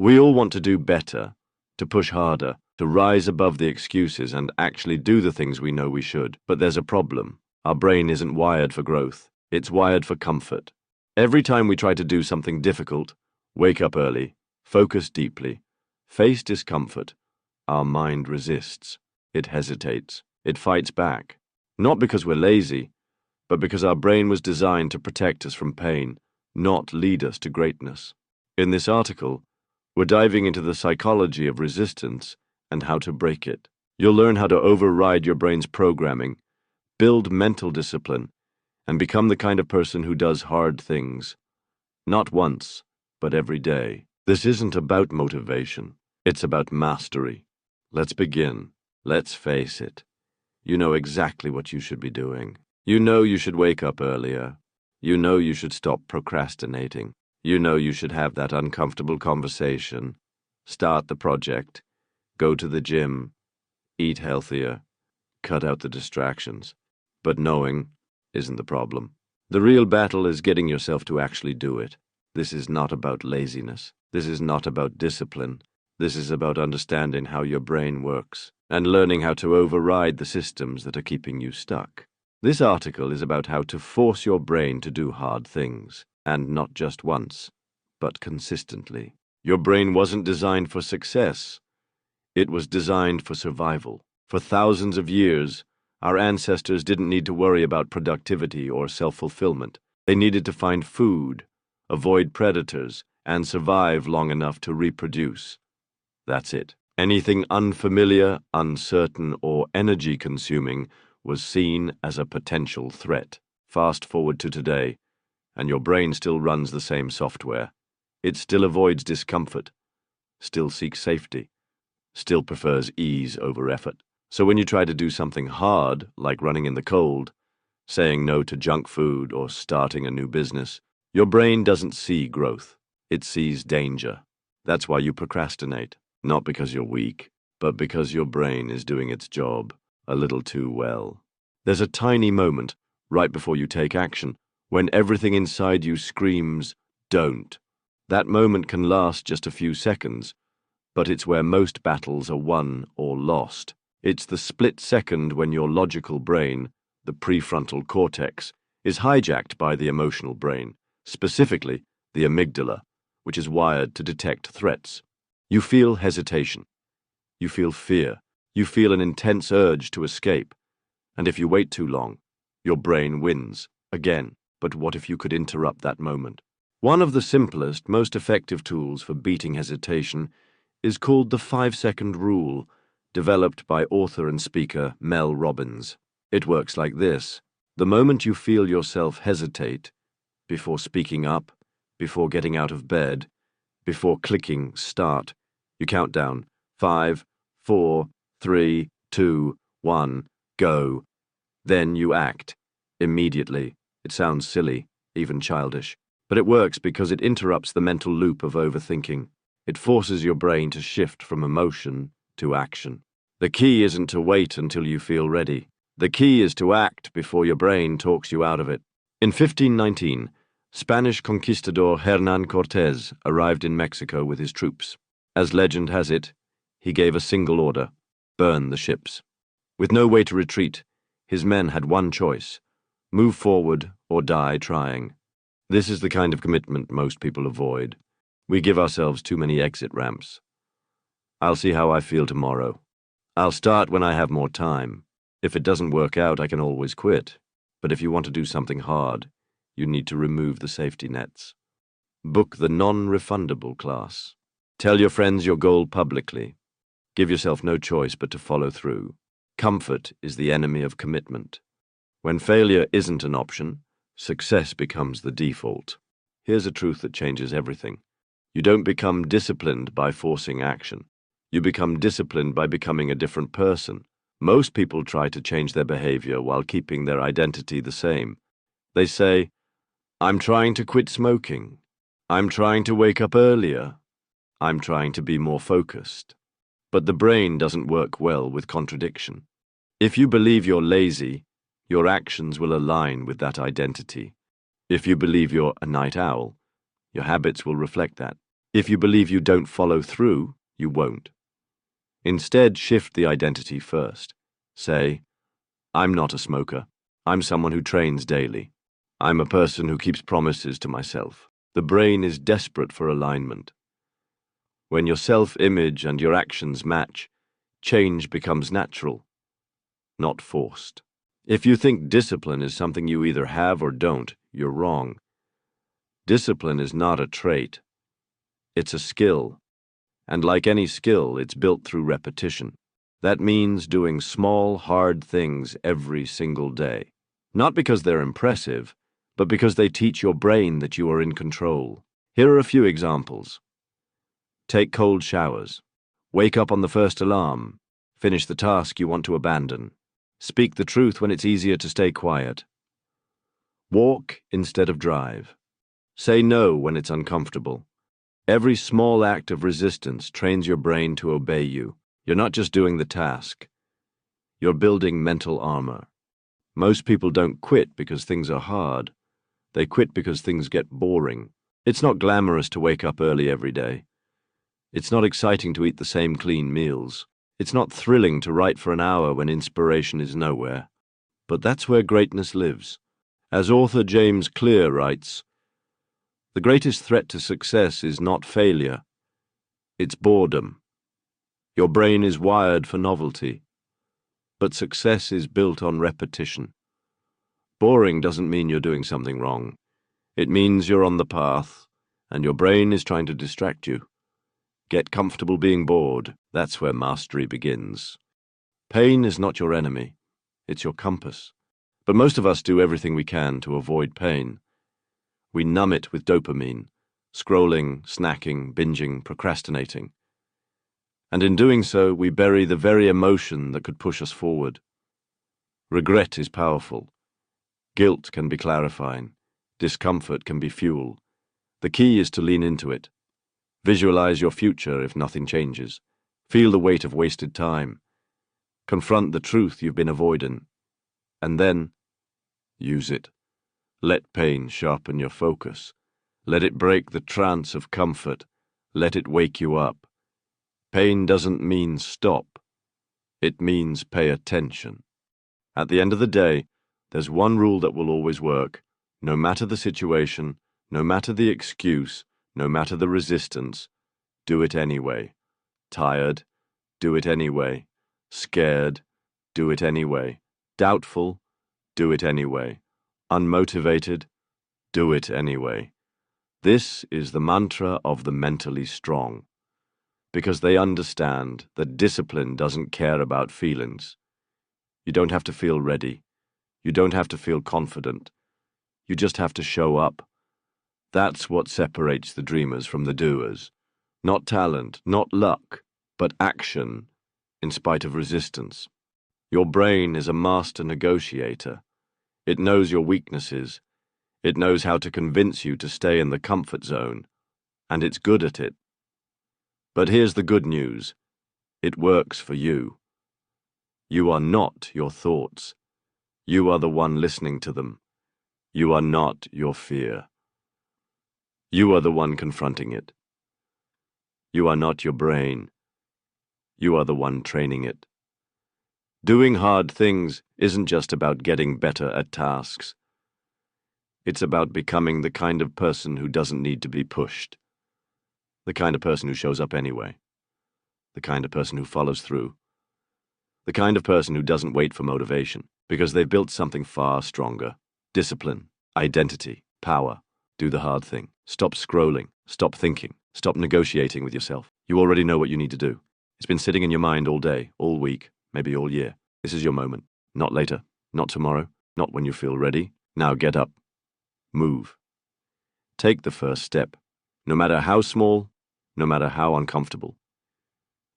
We all want to do better, to push harder, to rise above the excuses and actually do the things we know we should. But there's a problem. Our brain isn't wired for growth. It's wired for comfort. Every time we try to do something difficult, wake up early, focus deeply, face discomfort, our mind resists. It hesitates. It fights back. Not because we're lazy, but because our brain was designed to protect us from pain, not lead us to greatness. In this article, we're diving into the psychology of resistance and how to break it. You'll learn how to override your brain's programming, build mental discipline, and become the kind of person who does hard things. Not once, but every day. This isn't about motivation. It's about mastery. Let's begin. Let's face it. You know exactly what you should be doing. You know you should wake up earlier. You know you should stop procrastinating. You know you should have that uncomfortable conversation, start the project, go to the gym, eat healthier, cut out the distractions. But knowing isn't the problem. The real battle is getting yourself to actually do it. This is not about laziness. This is not about discipline. This is about understanding how your brain works and learning how to override the systems that are keeping you stuck. This article is about how to force your brain to do hard things, and not just once, but consistently. Your brain wasn't designed for success. It was designed for survival. For thousands of years, our ancestors didn't need to worry about productivity or self-fulfillment. They needed to find food, avoid predators, and survive long enough to reproduce. That's it. Anything unfamiliar, uncertain, or energy-consuming was seen as a potential threat. Fast forward to today, and your brain still runs the same software. It still avoids discomfort, still seeks safety, still prefers ease over effort. So when you try to do something hard, like running in the cold, saying no to junk food, or starting a new business, your brain doesn't see growth. It sees danger. That's why you procrastinate. Not because you're weak, but because your brain is doing its job a little too well. There's a tiny moment, right before you take action, when everything inside you screams, "Don't." That moment can last just a few seconds, but it's where most battles are won or lost. It's the split second when your logical brain, the prefrontal cortex, is hijacked by the emotional brain, specifically the amygdala, which is wired to detect threats. You feel hesitation. You feel fear. You feel an intense urge to escape. And if you wait too long, your brain wins again. But what if you could interrupt that moment? One of the simplest, most effective tools for beating hesitation is called the 5-second rule, developed by author and speaker Mel Robbins. It works like this. The moment you feel yourself hesitate, before speaking up, before getting out of bed, before clicking start, you count down 5, 4, 3, 2, 1, go. Then you act. Immediately. It sounds silly, even childish, but it works because it interrupts the mental loop of overthinking. It forces your brain to shift from emotion to action. The key isn't to wait until you feel ready. The key is to act before your brain talks you out of it. In 1519, Spanish conquistador Hernán Cortés arrived in Mexico with his troops. As legend has it, he gave a single order: burn the ships. With no way to retreat, his men had one choice: move forward or die trying. This is the kind of commitment most people avoid. We give ourselves too many exit ramps. I'll see how I feel tomorrow. I'll start when I have more time. If it doesn't work out, I can always quit. But if you want to do something hard, you need to remove the safety nets. Book the non-refundable class. Tell your friends your goal publicly. Give yourself no choice but to follow through. Comfort is the enemy of commitment. When failure isn't an option, success becomes the default. Here's a truth that changes everything. You don't become disciplined by forcing action. You become disciplined by becoming a different person. Most people try to change their behavior while keeping their identity the same. They say, "I'm trying to quit smoking. I'm trying to wake up earlier. I'm trying to be more focused." But the brain doesn't work well with contradiction. If you believe you're lazy, your actions will align with that identity. If you believe you're a night owl, your habits will reflect that. If you believe you don't follow through, you won't. Instead, shift the identity first. Say, I'm not a smoker. I'm someone who trains daily. I'm a person who keeps promises to myself. The brain is desperate for alignment. When your self-image and your actions match, change becomes natural, not forced. If you think discipline is something you either have or don't, you're wrong. Discipline is not a trait. It's a skill. And like any skill, it's built through repetition. That means doing small, hard things every single day. Not because they're impressive, but because they teach your brain that you are in control. Here are a few examples. Take cold showers. Wake up on the first alarm. Finish the task you want to abandon. Speak the truth when it's easier to stay quiet. Walk instead of drive. Say no when it's uncomfortable. Every small act of resistance trains your brain to obey you. You're not just doing the task. You're building mental armor. Most people don't quit because things are hard. They quit because things get boring. It's not glamorous to wake up early every day. It's not exciting to eat the same clean meals. It's not thrilling to write for an hour when inspiration is nowhere. But that's where greatness lives. As author James Clear writes, the greatest threat to success is not failure. It's boredom. Your brain is wired for novelty. But success is built on repetition. Boring doesn't mean you're doing something wrong. It means you're on the path, and your brain is trying to distract you. Get comfortable being bored. That's where mastery begins. Pain is not your enemy. It's your compass. But most of us do everything we can to avoid pain. We numb it with dopamine, scrolling, snacking, binging, procrastinating. And in doing so, we bury the very emotion that could push us forward. Regret is powerful. Guilt can be clarifying. Discomfort can be fuel. The key is to lean into it. Visualize your future if nothing changes. Feel the weight of wasted time. Confront the truth you've been avoiding. And then, use it. Let pain sharpen your focus. Let it break the trance of comfort. Let it wake you up. Pain doesn't mean stop. It means pay attention. At the end of the day, there's one rule that will always work. No matter the situation, no matter the excuse, no matter the resistance, do it anyway. Tired, do it anyway. Scared, do it anyway. Doubtful, do it anyway. Unmotivated, do it anyway. This is the mantra of the mentally strong, because they understand that discipline doesn't care about feelings. You don't have to feel ready. You don't have to feel confident. You just have to show up. That's what separates the dreamers from the doers. Not talent, not luck, but action in spite of resistance. Your brain is a master negotiator. It knows your weaknesses. It knows how to convince you to stay in the comfort zone, and it's good at it. But here's the good news. It works for you. You are not your thoughts. You are the one listening to them. You are not your fear. You are the one confronting it. You are not your brain. You are the one training it. Doing hard things isn't just about getting better at tasks. It's about becoming the kind of person who doesn't need to be pushed. The kind of person who shows up anyway. The kind of person who follows through. The kind of person who doesn't wait for motivation, because they've built something far stronger. Discipline, identity, power. Do the hard thing. Stop scrolling. Stop thinking. Stop negotiating with yourself. You already know what you need to do. It's been sitting in your mind all day, all week, maybe all year. This is your moment. Not later. Not tomorrow. Not when you feel ready. Now get up. Move. Take the first step. No matter how small, no matter how uncomfortable.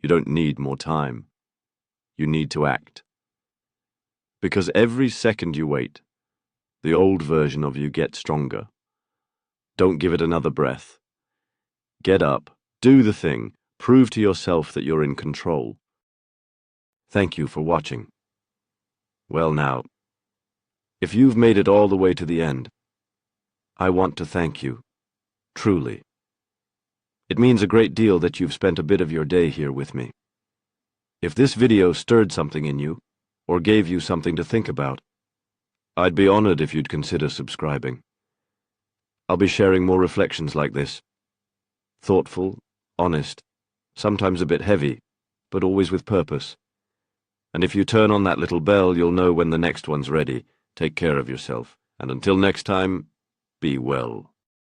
You don't need more time. You need to act. Because every second you wait, the old version of you gets stronger. Don't give it another breath. Get up, do the thing, prove to yourself that you're in control. Thank you for watching. Well now, if you've made it all the way to the end, I want to thank you, truly. It means a great deal that you've spent a bit of your day here with me. If this video stirred something in you, or gave you something to think about, I'd be honored if you'd consider subscribing. I'll be sharing more reflections like this. Thoughtful, honest, sometimes a bit heavy, but always with purpose. And if you turn on that little bell, you'll know when the next one's ready. Take care of yourself, and until next time, be well.